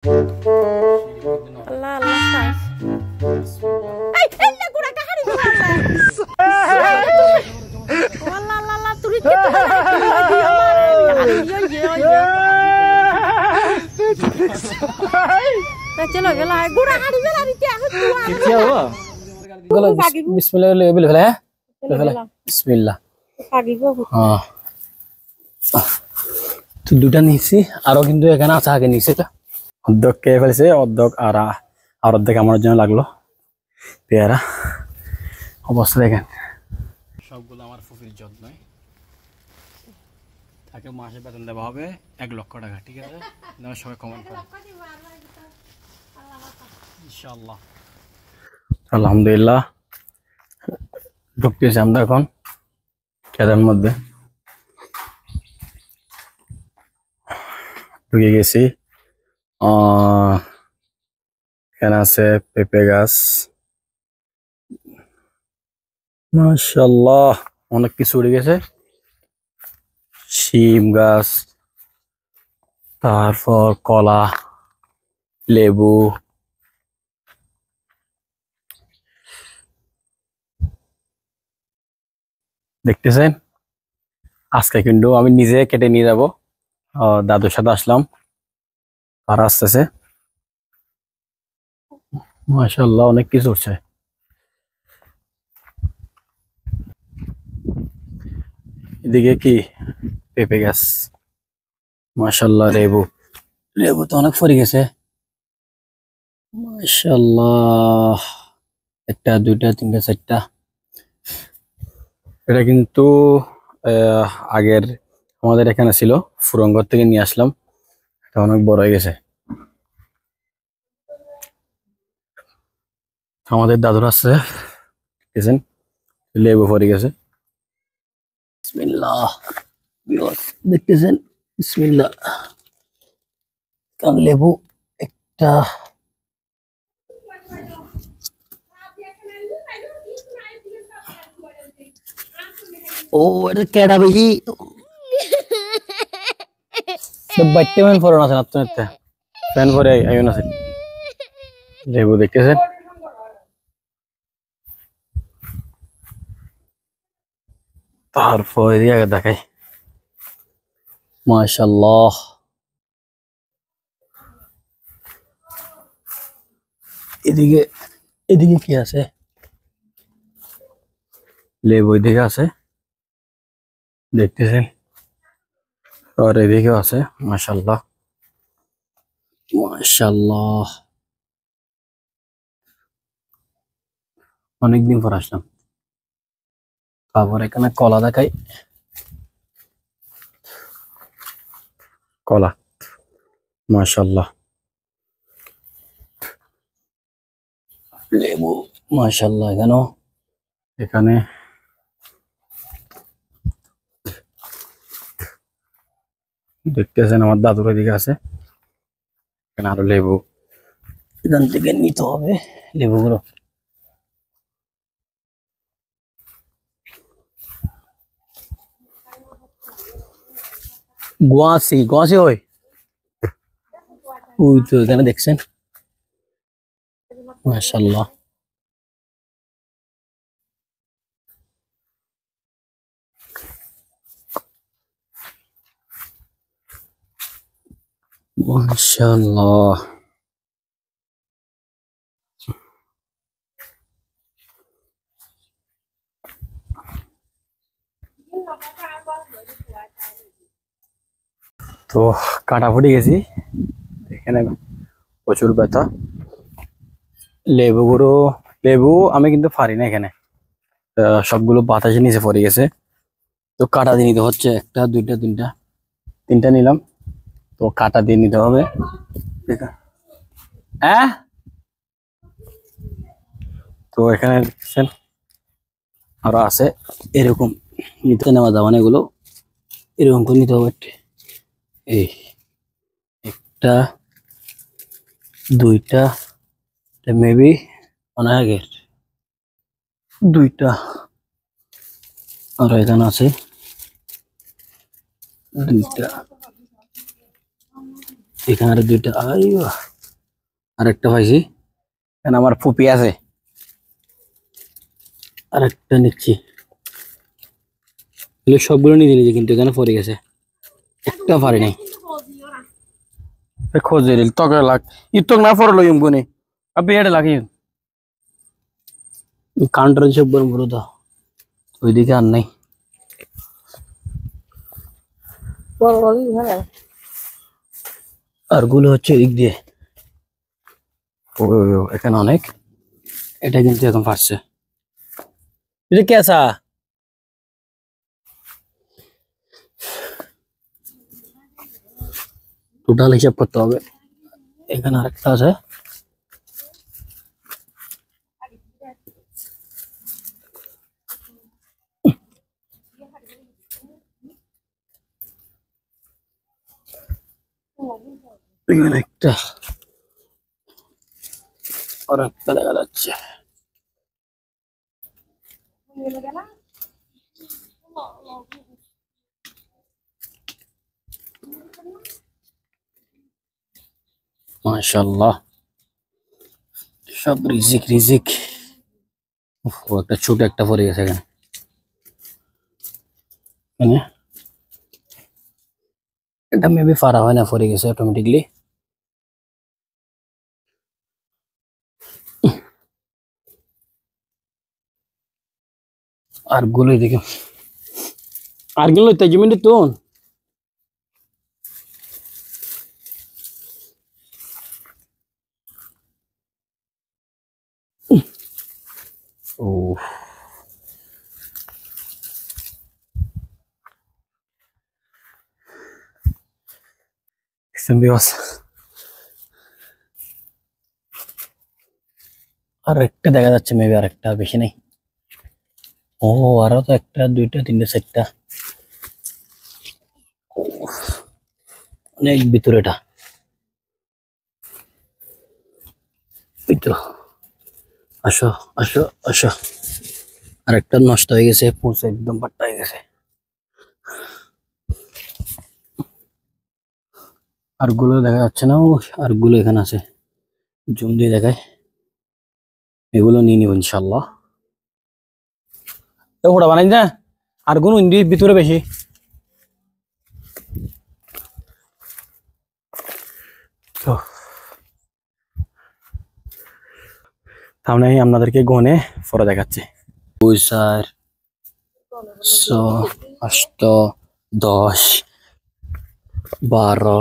আল্লাহ আল্লাহ সাইস এই এল্লা গুড়া কাহারি দিও আল্লাহ আল্লাহ আল্লাহ তুই কি चलो गला गुड़ा हाड़ी बेला री क्या क्या हुआ गला बिस्मिल्लाह ले बोले है बिस्मिल्लाह आगे गो हां তো দুটা নিছি আর কিন্তু এখানে আছে আগে নিছে এটা অর্ধেক কে ফেলছে অর্ধেক আর অর্ধেক আমার জন্য লাগলো পেয়ারা অবস্থা দেখেন সবগুলো আমার ফুফির যত্নই তাকে মাসে বেতন দেওয়া হবে 1 লক্ষ টাকা ঠিক আছে না সবাই কমেন্ট করুন ইনশাআল্লাহ আলহামদুলিল্লাহ ঢুকতেছি আমরা এখন খেতের মধ্যে ঢুকে গেছি এখানে আছে পেঁপে গাছ মাশাআল্লাহ অনেক কিছু উড়ে গেছে শিম গাছ তারপর কলা লেবু দেখতেছেন আজকে কিন্তু আমি নিজে কেটে নিয়ে যাব দাদুর সাথে আসলাম আর আসতেছে মাশাআল্লাহ অনেক কিছু হচ্ছে এদিকে কি পেঁপে গাছ মাশাআল্লাহ লেবু তো অনেক ফরে গেছে মাশাআল্লাহ একটা দুইটা তিনটা চারটা এটা কিন্তু আগের আমাদের এখানে ছিল ফুরঙ্গর থেকে নিয়ে আসলাম এটা অনেক বড় হয়ে গেছে আমাদের দাদুর আছে দেখেছেন লেবু পড়ে গেছে বিসমিল্লাহ দেখতেছেন বিসমিল্লাহ কান লেবু একটা ও এটা কেডা বেশি সব বাইতে মান ফরন আছে আপনারতে ফ্যান ভরে আইন আছে লেবু দেখতেছেন তারপর এদিকে আগে দেখাই মাশাআল্লাহ এদিকে কি আছে লেবু এদিকে আছে দেখতেছেন আর এদিকেও আছে মাশাআল্লাহ মাশাআল্লাহ অনেকদিন পর আসলাম তারপর এখানে কলা দেখাই কলা মাশাআল্লাহ লেবু মাশাআল্লাহ এখানে দেখতেছেন আমার দাদুর এদিকে আছে এখানে আরো লেবু এখান থেকে নিতে হবে লেবুগুলো গোয়াসি হয় ওই তো এখানে দেখছেন মাশাআল্লাহ মাশাআল্লাহ তো কাটা ফুটে গেছি এখানে প্রচুর ব্যথা লেবু আমি কিন্তু পারি না এখানে সবগুলো বাতাসে নিচে পড়ে গেছে তো কাটা দিয়ে নিতে হচ্ছে একটা দুইটা তিনটা নিলাম তো কাটা দিয়ে নিতে হবে হ্যাঁ তো এখানে দেখছেন আরো আছে এরকম নিতে নেওয়া যাবে না এগুলো এরকম করে নিতে হবে এই একটা দুইটা মেবি অনেক আগের দুইটা আর এখানে আছে দুইটা এখানে দুইটা আইবা আরেকটা পাইছি, এখানে আমার ফুপি আছে, আরেকটা নিচ্ছি। সবগুলো নিজে নিজে কিন্তু এখানে পড়ে গেছে, একটা পারি নাই। খোঁজে দিল তক লাগ ইতক না পড়ে লইম কোনে আবে এটা লাগি কাউন্টার সব বড় বড় তো ওইদিকে আর নাই। আর গুলো হচ্ছে এদিক দিয়ে, ও এখানে অনেক, এটা কিন্তু এখন পারছে। এটা কেসা টোটাল হিসাব করতে হবে। এখানে আরেকটা আছে, এখানে একটা আর একটা দেখা যাচ্ছে। মাশাআল্লাহ সব রিজিক রিজিক। ও একটা ছোট একটা পড়ে গেছে এখানে, এটা মেবি ফারা হয় না, পড়ে গেছে অটোমেটিকলি। আর গুলো এদিকে, আর গুলো তেজমিন্টে তো ও সিম্বিওস। আর একটা দেখা যাচ্ছে মেবি, আর একটা, বেশি নেই। ও আরো তো একটা দুইটা তিনটা চারটা, অনেক ভিতরে এটা। এই তো, আসো আসো আসো। আর একটা নষ্ট হয়ে গেছে, পুঁছে একদম পাট্টা হয়ে গেছে। আর গুলো দেখা যাচ্ছে না, ও আর গুলো এখানে আছে, জুম দিয়ে দেখায়। এগুলো নিয়ে নিব ইনশাল্লাহ। ওটা বানাই না, আর কোনো ইন্ডির ভিতরে বেশি। তো তাহলে আপনাদেরকে গনে পরে দেখাচ্ছি। 2 4 6 8 10 12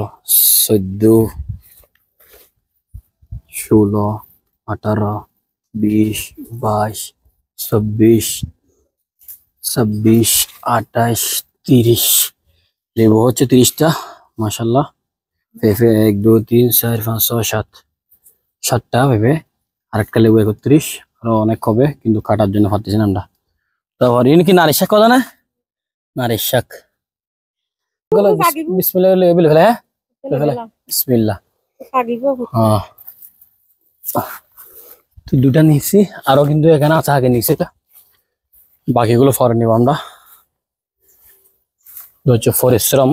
14 16 18 20 22 26 26 28 30 লেবু হচ্ছে 30টা মাশাআল্লাহ। পেঁপে 1 2 3 4 5 6 7 7টা পেঁপে, আরেকটা লেবু 31। আরো অনেক হবে কিন্তু কাটার জন্য পারতেছি না আমরা। তারপর ইনি কি নারিশ শাক কথা না, নারিশ শাক। বিসমিল্লাহ বলে ফেলে, হ্যাঁ বিসমিল্লাহ। হ্যাঁ তো দুটা নিচ্ছি, আরো কিন্তু এখানে আছে, আগে নিচ্ছি এটা, বাকিগুলো পরে নিব আমরা। হচ্ছে পরিশ্রম।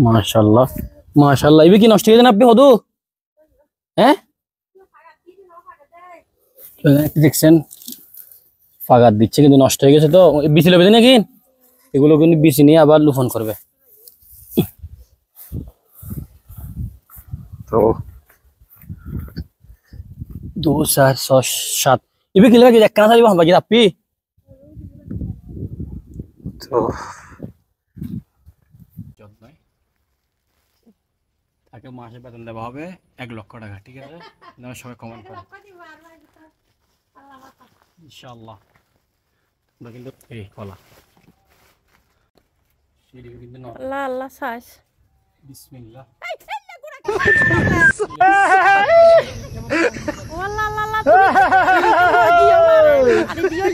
মাশাআল্লাহ মাশাআল্লাহ। ইবি কি নষ্ট হয়ে যান আপনি হদু, হ্যাঁ দেখছেন ফাগার দিচ্ছে কিন্তু নষ্ট হয়ে গেছে। তো বিচি লবে নাকি, এগুলো কিন্তু বিচি নিয়ে আবার লুফন করবে। তো 2 4 6 7 ইবি কি লাগে একখানা থাকবে বাকি আপনি। তো তাকে মাসে বেতন দেওয়া হবে 1 লক্ষ টাকা, ঠিক আছে? সবাই কমেন্ট করে ইনশাআল্লাহ। আমরা কিন্তু এই কলা আল্লাহ আল্লাহ সাইস বিসমিল্লাহ। আল্লাহ আল্লাহ আল্লাহ দিও আরে দিও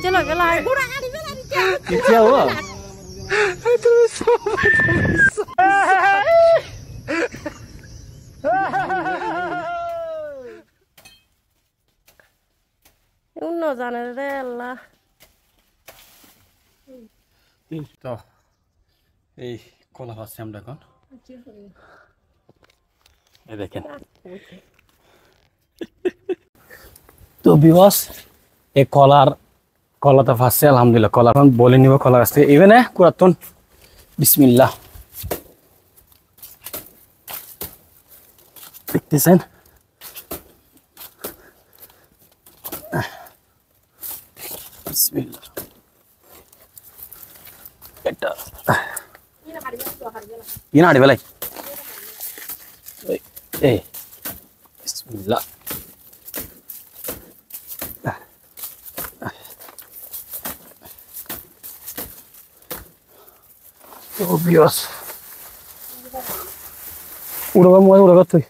চলো গেল গুড়া গাড়ি বেলা क्या हुआ? অন্য জানে রে আল্লাহ। তো এই কলা পাচ্ছি আমরা এখন, এই দেখেন। তো বিবাস এই কলাটা ফাঁসছে আলহামদুলিল্লাহ। কলা এখন বলে নিব কলা গাছ থেকে ইভেন কুরাতন বিসমিল্লাহ। দেখতেছেন বিসমিল্লাহ। এটা ইনাড়ি বেলাই এই বিসমিল্লাহ। Obvious. Udah mau udah tuh.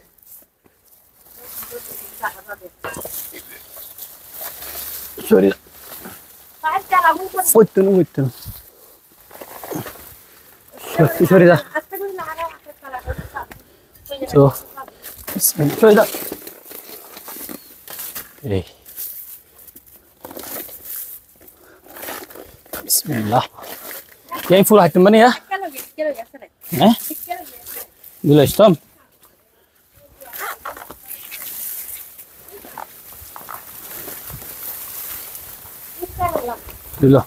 Sorry. Wait. Sorry dah. So, sorry dah. Bismillah. Yang full item mana ya? Dulu istom. Dulu.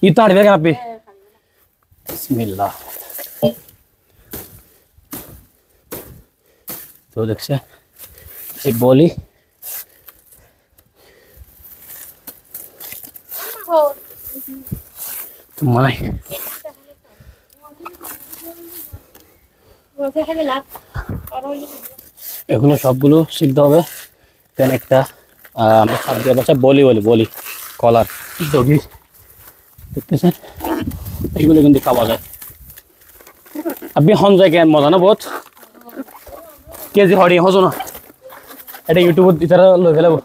Itu ada kan api? Bismillah. Tuh deksa. Si boli. My. এগুলো সবগুলো সিদ্ধ হবে। দেন একটা আমরা খাদ্য বাচ্চা বলি কলার দগি দেখতেছেন, এগুলো কিন্তু খাওয়া যায়। আপনি হন যায় কেন মজা না বহুত কেজি হরি হজো না, এটা ইউটিউবত ইতারা লই ফেলাব।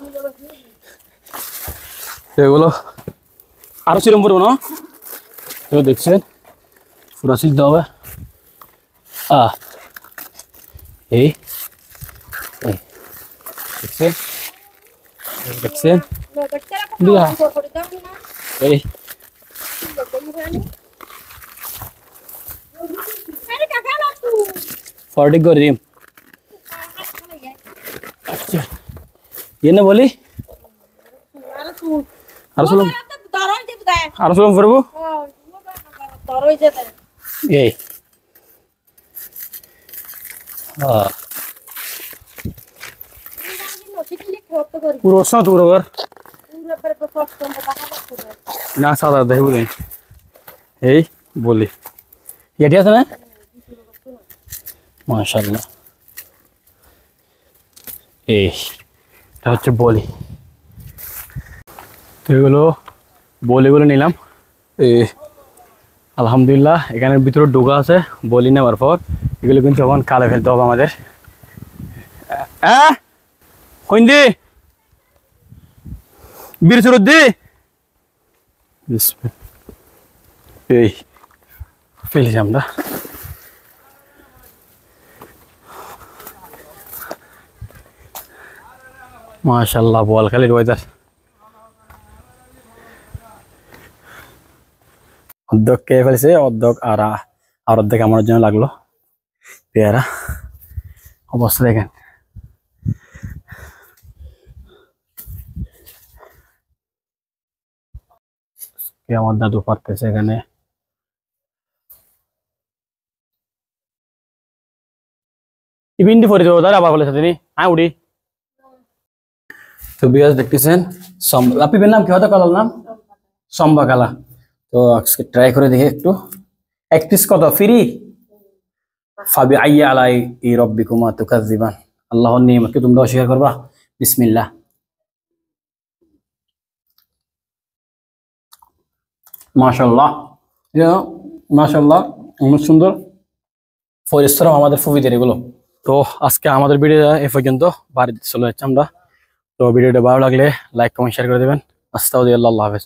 এগুলো আরো সিরম পড়বো না, এগুলো দেখছেন পুরা সিদ্ধ হবে। এই দেখছেন দিয়া এই ফর্টি করিম আচ্ছা ये ना बोली আরো সুলম করবো এই পুরো সাত পুরো ঘর না সাদা দেখবো এই বলি এটি আছে না মাশাআল্লাহ। এই এটা হচ্ছে বলি, তো এগুলো বলিগুলো নিলাম। আলহামদুলিল্লাহ এখানের ভিতরে ডোগা আছে বলি নেওয়ার পর এগুলো কিন্তু এখন কালে ফেলতে হবে আমাদের। হইন্দি বীর সুরুদ্দি এই ফেলেছি আমরা। মাশাআল্লাহ বোয়ালখালীর ওয়েদার। অর্ধেক খেয়ে ফেলেছে, অর্ধেক আর অর্ধেক আমার জন্য লাগলো। পেয়ারা অবস্থা দেখেন। আমার দাদু পারতেছে এখানে। ইভিন্ডি ফরি দেবো তার আবার বলেছে তিনি উড়ি। তো বিয়াস দেখতেছেন লাপিবের নাম কি হতো কালার নাম সম্বা কালা। তো আজকে ট্রাই করে দেখি একটু। এক পিস কত ফ্রি? ফাবি আইয়া আলাই ই রব্বিকুমা তুকাজ্জিবান। আল্লাহর নিয়ামতকে তোমরা অস্বীকার করবা। বিসমিল্লাহ। মাশাআল্লাহ মাশাআল্লাহ অনেক সুন্দর পরিশ্রম আমাদের ফুফিদের এগুলো। তো আজকে আমাদের ভিডিও এ পর্যন্ত, বাড়িতে চলে যাচ্ছি আমরা। তো ভিডিওটা ভালো লাগলে লাইক কমেন্ট শেয়ার করে দেবেন। আস্তাগফিরুল্লাহ, আল্লাহ হাফেজ।